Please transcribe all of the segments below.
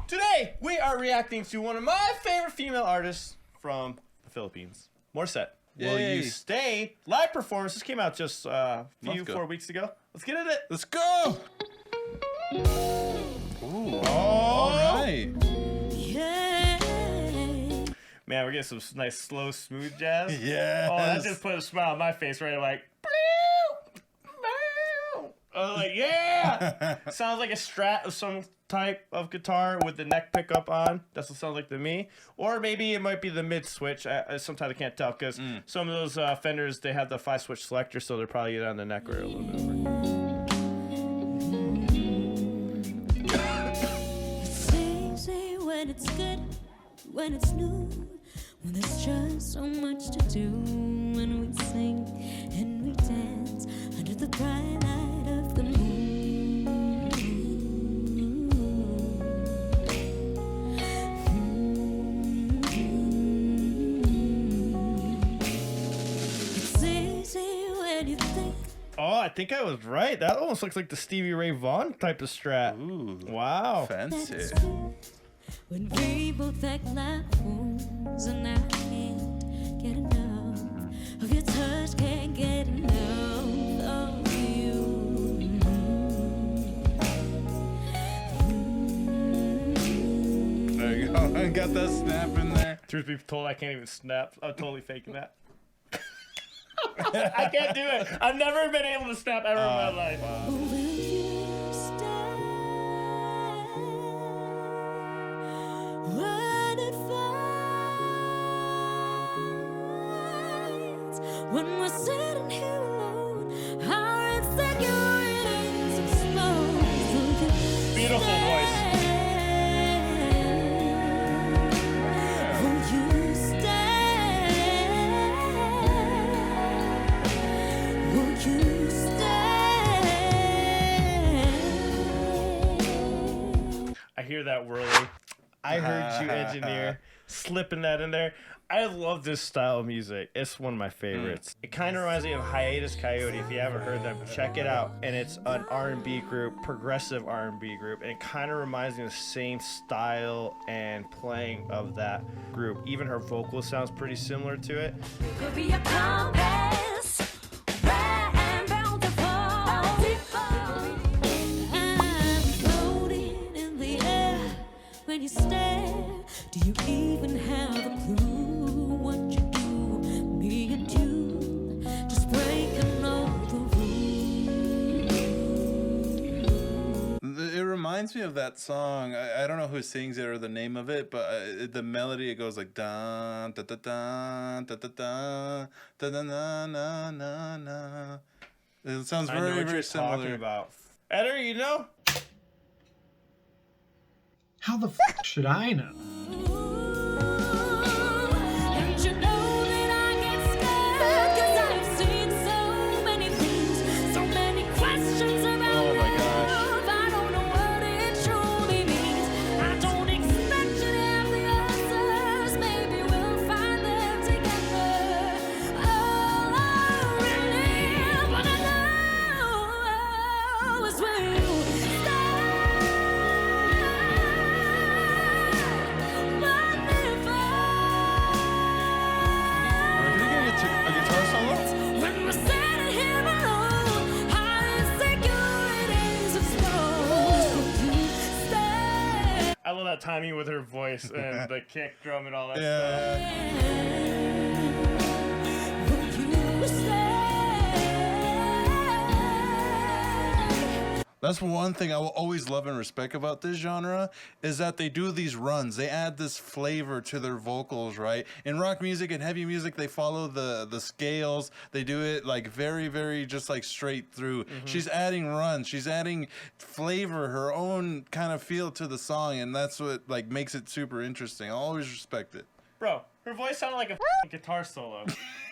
Today, we are reacting to one of my favorite female artists from the Philippines, Morissette. Will You Stay? Live performance. This came out just 4 weeks ago. Let's get in it. Let's go. Ooh. All right. Man, we're getting some nice, slow, smooth jazz. Yeah. Oh, that just put a smile on my face right. I'm like, I was like, yeah. Sounds like a Strat of some type of guitar with the neck pickup on. That's what it sounds like to me. Or maybe it might be the mid switch. Sometimes I can't tell because some of those Fenders, they have the 5-switch selector, so they're probably either on the neck or a little bit over. It's easy when it's good, when it's new, when there's just so much to do, when we sing and we dance under the bright light of the moon. It's easy when you think. Oh, I think I was right. That almost looks like the Stevie Ray Vaughan type of Strat. Ooh. Wow. Fancy. When we both act like fools, and I can't get enough of your touch, can't get enough of you. There you go. I got that snap in there. Truth be told, I can't even snap. I'm totally faking that. I can't do it. I've never been able to snap ever in my life. Will you stay when it fights? When we're sitting here alone, our insecurities exposed. Will you Beautiful voice. Will you stay? Will you stay? I hear that whirly. I heard you, engineer, slipping that in there. I love this style of music. It's one of my favorites. It kind of reminds me of Hiatus Coyote. If you haven't heard them, check it out. And it's an R&B group, progressive R&B group. And it kind of reminds me of the same style and playing of that group. Even her vocal sounds pretty similar to it. Could be a compass, rare and bountiful. I'm floating in the air when you stare. Do you even have a clue what you do? Me and you just breaking all the rules. It reminds me of that song. I don't know who sings it or the name of it, but the melody, it goes like da da da da da da da da da na na na na. It sounds I know very what very you're talking similar. about. Eder, you know? How the should I know? And you know that I get scared, 'cause I've seen so many things, so many questions about Oh my gosh. love. I don't know what it truly means. I don't expect you to have the answers. Maybe we'll find them together. All I really wanna know is will you stay? Are we gonna get a guitar solo? When we're standing here alone, our insecurities exposed. Will you stay? I love that timing with her voice and the kick drum and all that stuff. Yeah. Will you stay? That's one thing I will always love and respect about this genre is that they do these runs. They add this flavor to their vocals, right? In rock music and heavy music, they follow the scales. They do it like very, very just like straight through. She's adding runs. She's adding flavor, her own kind of feel to the song, and that's what like makes it super interesting. I always respect it. Bro, her voice sounded like a guitar solo.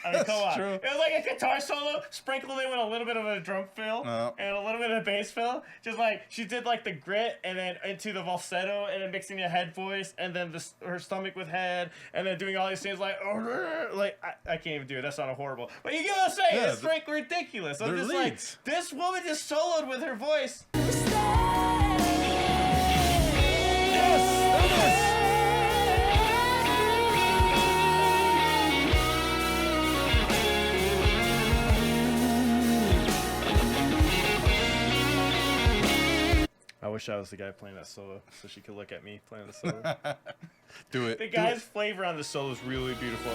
I mean, come on. true. It was like a guitar solo sprinkled in with a little bit of a drum fill and a little bit of bass fill. Just like she did like the grit and then into the falsetto and then mixing the head voice and then her stomach with head and then doing all these things like I can't even do it. That sounded horrible. But you get what I'm saying? Yeah, it's like ridiculous. I'm they're just leads. like, this woman just soloed with her voice. Stay. Yes! wish I was the guy playing that solo so she could look at me playing the solo. Do it. The Do guy's it. flavor on the solo is really beautiful.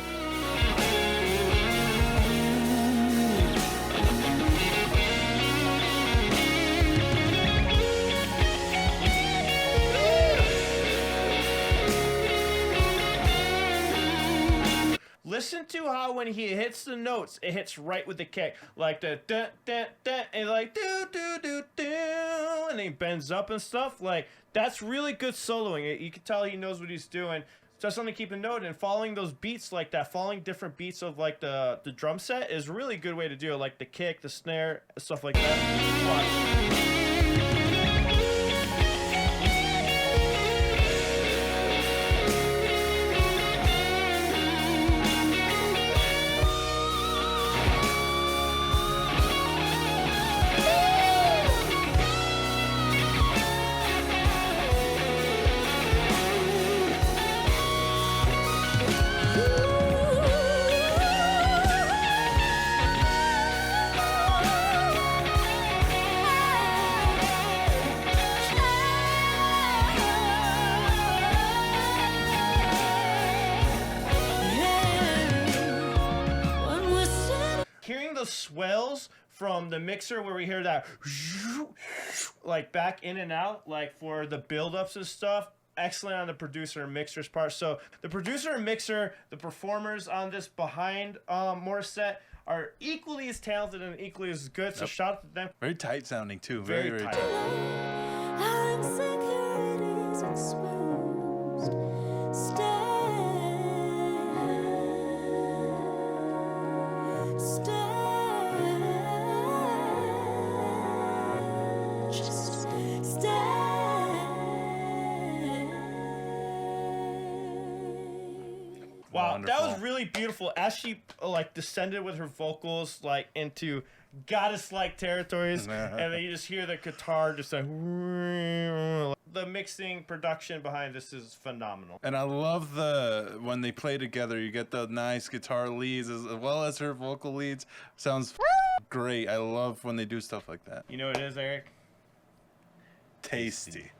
Listen to how when he hits the notes, it hits right with the kick, like the dun dun dun, and like do do do do, and he bends up and stuff. Like that's really good soloing. You can tell he knows what he's doing. Just something to keep a note, and following those beats like that, following different beats of like the drum set is a really good way to do it. Like the kick, the snare, stuff like that. Watch. Hearing the swells from the mixer where we hear that like back in and out, like for the build-ups and stuff, excellent on the producer and mixer's part. So the producer and mixer, the performers on this behind Morissette are equally as talented and equally as good. So shout out to them. Very tight sounding too. Very, very tight. tight. Our insecurities exposed. Stay. Just Wow, that Wonderful. was really beautiful. As she like descended with her vocals like into goddess-like territories, and then you just hear the guitar just like the mixing production behind this is phenomenal. And I love when they play together, you get the nice guitar leads as well as her vocal leads. Sounds great. I love when they do stuff like that. You know what it is, Eric? Tasty.